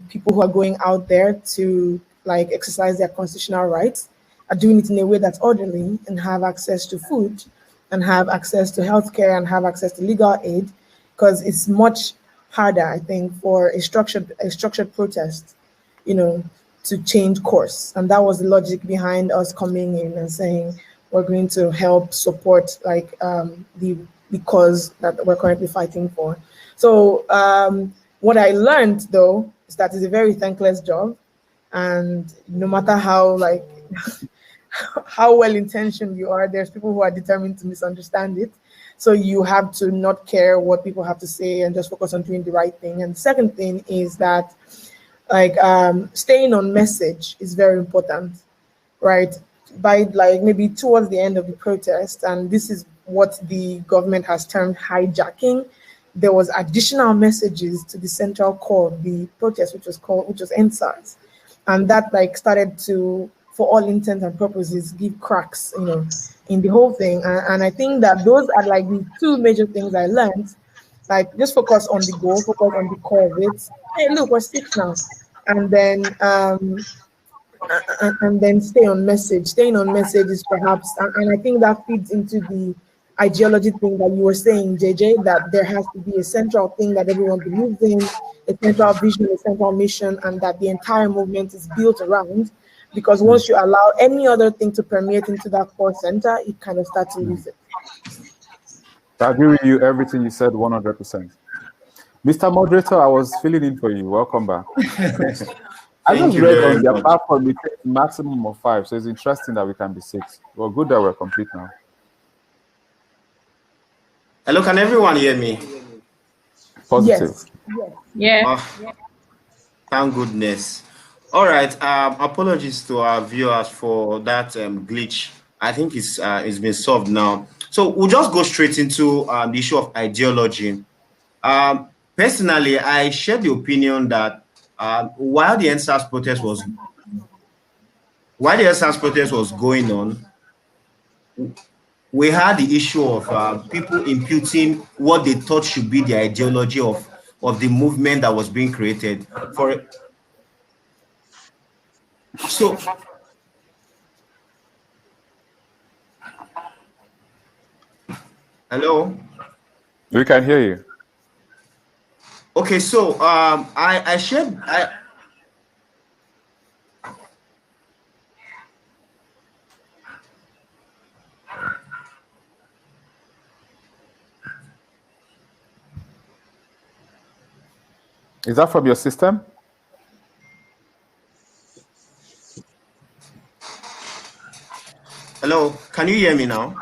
people who are going out there to like exercise their constitutional rights are doing it in a way that's orderly and have access to food and have access to healthcare and have access to legal aid, because it's much harder, I think, for a structured protest, you know, to change course. And that was the logic behind us coming in and saying we're going to help support like the cause that we're currently fighting for. So what I learned though is that it's a very thankless job, and no matter how like how well intentioned you are, there's people who are determined to misunderstand it. So you have to not care what people have to say and just focus on doing the right thing. And the second thing is that like staying on message is very important, right? By like maybe towards the end of the protest, and this is what the government has termed hijacking, there was additional messages to the central core of the protest, which was NSAS, and that like started to, for all intents and purposes, give cracks, you know, in the whole thing. And I think that those are like the two major things I learned. Like just focus on the goal, focus on the core of it. Hey, look, we're six now, and then stay on message. Staying on message is perhaps, and I think that feeds into the ideology thing that you were saying, JJ, that there has to be a central thing that everyone believes in, a central vision, a central mission, and that the entire movement is built around. Because once you allow any other thing to permeate into that core center, it kind of starts to lose it. I agree with you, everything you said, 100%. Mr. Moderator, I was filling in for you. Welcome back. I just read on their platform, we take maximum of 5, so it's interesting that we can be 6. Well, good that we're complete now. Hello, can everyone hear me? Positive. Yes. Yeah. Oh, thank goodness. All right. Apologies to our viewers for that glitch. I think it's been solved now. So we'll just go straight into the issue of ideology. Personally, I share the opinion that while the NSAS protest was going on, we had the issue of people imputing what they thought should be the ideology of the movement that was being created. Hello? We can hear you. Okay, so I shared. Is that from your system? Hello, can you hear me now?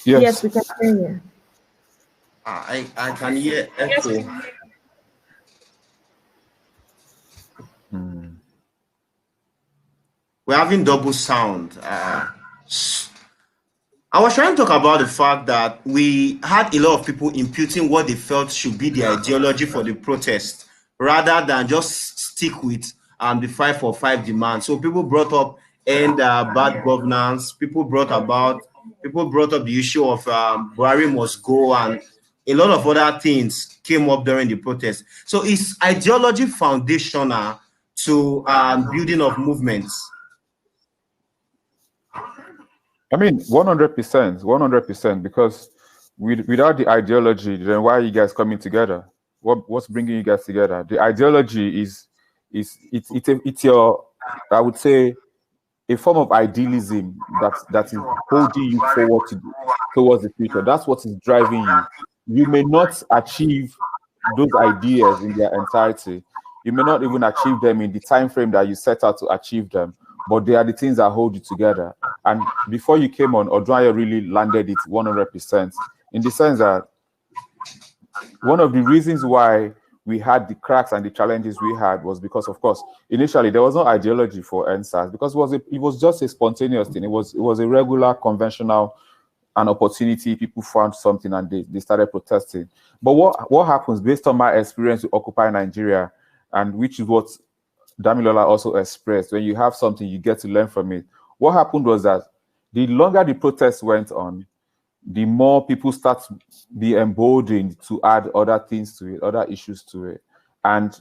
Yes, we can hear you. I can hear echo. We're having double sound. I was trying to talk about the fact that we had a lot of people imputing what they felt should be the ideology for the protest, rather than just stick with the 5-for-5 demand. So people brought up bad governance. People brought up the issue of Buhari must go, and a lot of other things came up during the protest. So is ideology foundational to building of movements? I mean, 100%, because without the ideology, then why are you guys coming together? What's bringing you guys together? The ideology is your, I would say, a form of idealism that is holding you forward towards the future. That's what is driving you. You may not achieve those ideas in their entirety. You may not even achieve them in the time frame that you set out to achieve them, but they are the things that hold you together. And before you came on, Odunayo really landed it 100%, in the sense that one of the reasons why we had the cracks and the challenges we had was because, of course, initially there was no ideology for NSAS, because it was just a spontaneous thing. It was a regular, conventional, an opportunity. People found something and they started protesting. But what happens, based on my experience with Occupy Nigeria, and which is what Damilola also expressed, when you have something, you get to learn from it. What happened was that the longer the protest went on, the more people start to be emboldened to add other things to it, other issues to it. And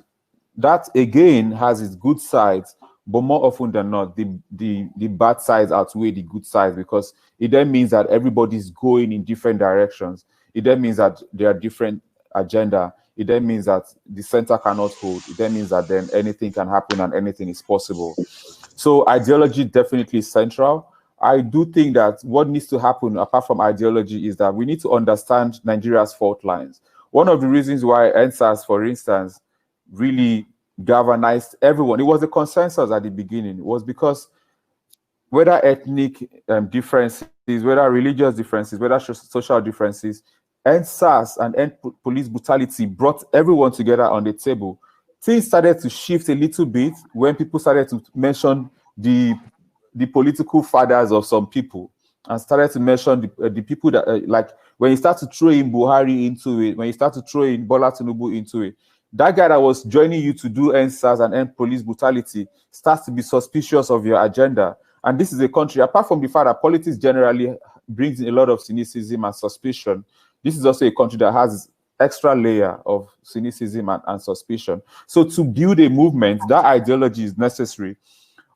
that again has its good sides, but more often than not, the bad sides outweigh the good sides, because it then means that everybody's going in different directions. It then means that there are different agenda. It then means that the center cannot hold. It then means that then anything can happen and anything is possible. So ideology definitely is central. I do think that what needs to happen apart from ideology is that we need to understand Nigeria's fault lines. One of the reasons why NSAS, for instance, really galvanized everyone, it was a consensus at the beginning, it was because whether ethnic differences, whether religious differences, whether social differences, NSAS and end police brutality brought everyone together on the table. Things started to shift a little bit when people started to mention the political fathers of some people, and started to mention the people that like when you start to throw in Buhari into it, when you start to throw in Bola Tinubu into it, that guy that was joining you to do NSAS and end police brutality starts to be suspicious of your agenda. And this is a country, apart from the fact that politics generally brings in a lot of cynicism and suspicion, this is also a country that has extra layer of cynicism and suspicion. So to build a movement, that ideology is necessary.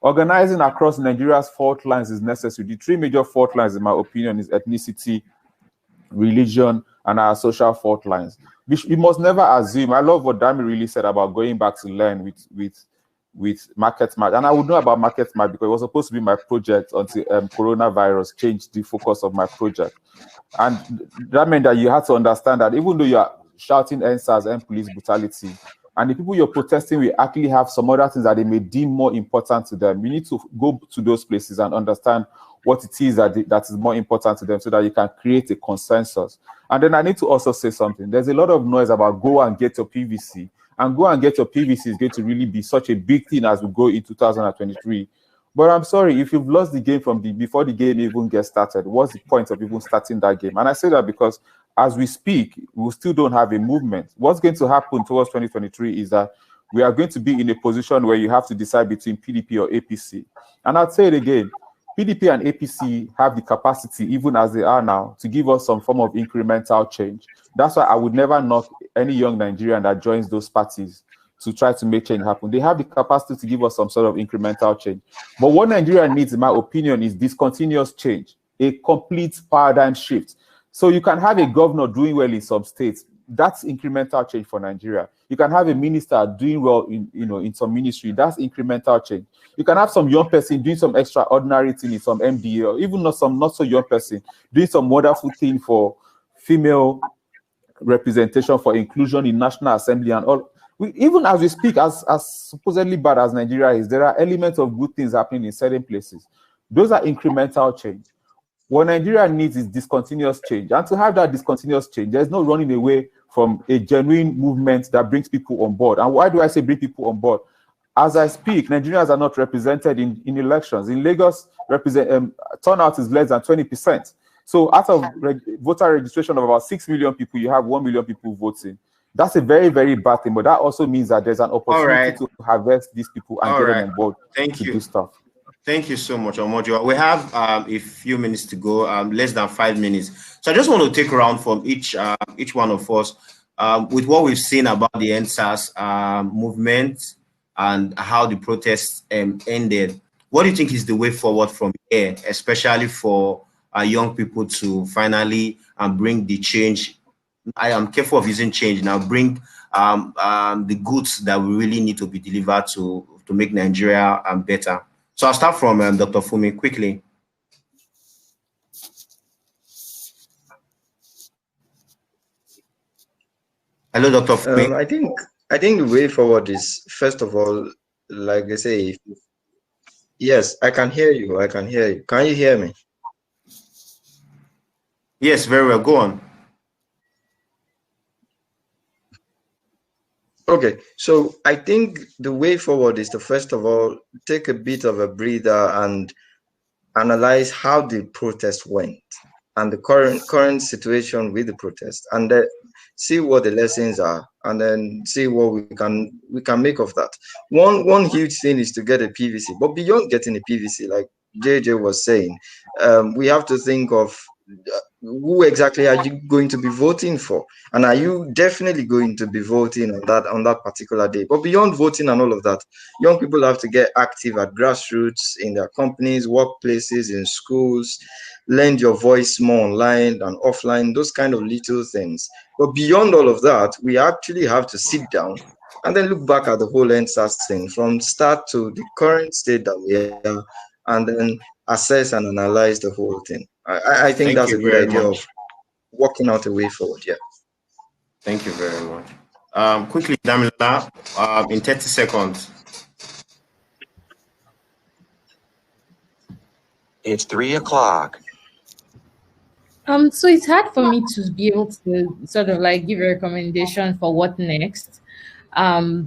Organizing across Nigeria's fault lines is necessary. The three major fault lines, in my opinion, is ethnicity, religion, and our social fault lines. We must never assume. I love what Dami really said about going back to learn with Market Match. And I would know about Market Match because it was supposed to be my project until coronavirus changed the focus of my project. And that meant that you had to understand that even though you are shouting NSAS and police brutality, and the people you're protesting will actually have some other things that they may deem more important to them, you need to go to those places and understand what it is that is more important to them, so that you can create a consensus. And then I need to also say something. There's a lot of noise about go and get your PVC. And go and get your PVC is going to really be such a big thing as we go in 2023. But I'm sorry, if you've lost the game from before the game even gets started, what's the point of even starting that game? And I say that because as we speak, we still don't have a movement. What's going to happen towards 2023 is that we are going to be in a position where you have to decide between PDP or APC. And I'll say it again, PDP and APC have the capacity, even as they are now, to give us some form of incremental change. That's why I would never knock any young Nigerian that joins those parties to try to make change happen. They have the capacity to give us some sort of incremental change. But what Nigeria needs, in my opinion, is this continuous change, a complete paradigm shift. So you can have a governor doing well in some states. That's incremental change for Nigeria. You can have a minister doing well in some ministry. That's incremental change. You can have some young person doing some extraordinary thing in some MDA, or even not so young person doing some wonderful thing for female representation, for inclusion in National Assembly and all. Even as we speak, as supposedly bad as Nigeria is, there are elements of good things happening in certain places. Those are incremental change. What Nigeria needs is discontinuous change. And to have that discontinuous change, there's no running away from a genuine movement that brings people on board. And why do I say bring people on board? As I speak, Nigerians are not represented in elections. In Lagos, turnout is less than 20%. So out of voter registration of about 6 million people, you have 1 million people voting. That's a very, very bad thing, but that also means that there's an opportunity to harvest these people and get them on board to do stuff. Thank you so much, Omojo. We have a few minutes to go, less than 5 minutes. So I just want to take around from each one of us with what we've seen about the NSAS movement and how the protests ended. What do you think is the way forward from here, especially for young people to finally bring the change? I am careful of using change now. Bring the goods that we really need to be delivered to make Nigeria better. So I'll start from Dr. Funmi quickly. Hello, Dr. Funmi. I think the way forward is, first of all, like I say, yes, I can hear you. I can hear you. Can you hear me? Yes, very well. Go on. Okay, so I think the way forward is to, first of all, take a bit of a breather and analyze how the protest went and the current situation with the protest, and then see what the lessons are, and then see what we can make of that. One huge thing is to get a PVC, but beyond getting a PVC, like JJ was saying, we have to think of who exactly are you going to be voting for? And are you definitely going to be voting on that particular day? But beyond voting and all of that, young people have to get active at grassroots, in their companies, workplaces, in schools, lend your voice more online and offline, those kind of little things. But beyond all of that, we actually have to sit down and then look back at the whole EndSARS thing from start to the current state that we are, and then assess and analyze the whole thing. I think Thank that's a you good very idea much. of working out a way forward. Yeah. Thank you very much. Quickly, Damilola, in 30 seconds. It's 3 o'clock. So it's hard for me to be able to sort of like give a recommendation for what next.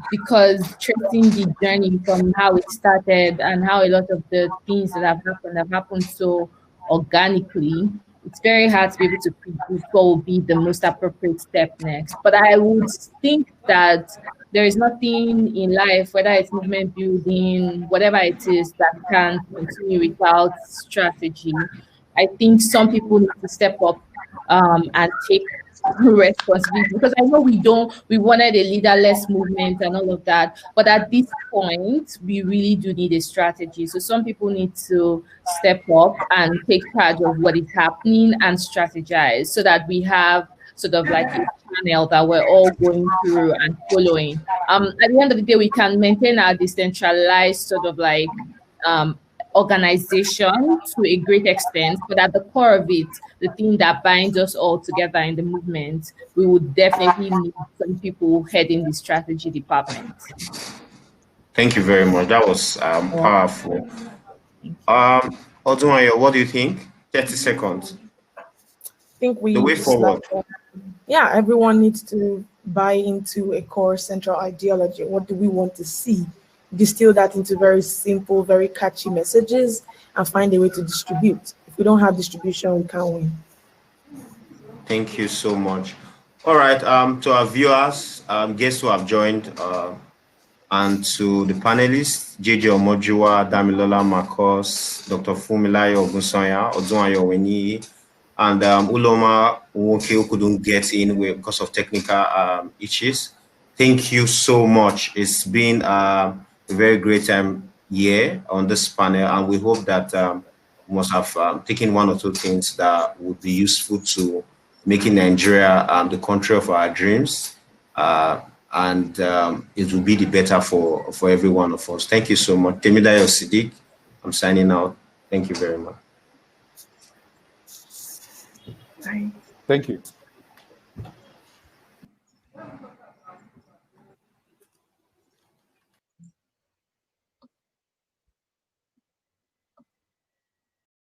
Because tracing the journey from how it started and how a lot of the things that have happened so organically, it's very hard to be able to predict what will be the most appropriate step next. But I would think that there is nothing in life, whether it's movement building, whatever it is, that can continue without strategy. I think some people need to step up and take responsibility, because I know we wanted a leaderless movement and all of that, but at this point we really do need a strategy. So some people need to step up and take charge of what is happening and strategize, so that we have sort of like a channel that we're all going through and following. At the end of the day, we can maintain our decentralized sort of like organization to a great extent, but at the core of it, the thing that binds us all together in the movement, we would definitely need some people heading the strategy department. Thank you very much. That was powerful. Odunayo, what do you think? 30 seconds. I think we The way forward. Everyone needs to buy into a core central ideology. What do we want to see? Distill that into very simple, very catchy messages and find a way to distribute. If we don't have distribution, we can't win. Thank you so much. All right, to our viewers, guests who have joined, and to the panelists, JJ Omojuwa, Damilola Marcus, Dr. Funmilayo Ogunsanya, Odunayo Oweniyi, and Uloma Nwoke, who couldn't get in because of technical issues. Thank you so much. It's been a very great year on this panel, and we hope that we must have taken one or two things that would be useful to making Nigeria the country of our dreams, and it will be the better for every one of us. Thank you so much. Temidayo Siddiq, I'm signing out. Thank you very much. Bye. Thank you.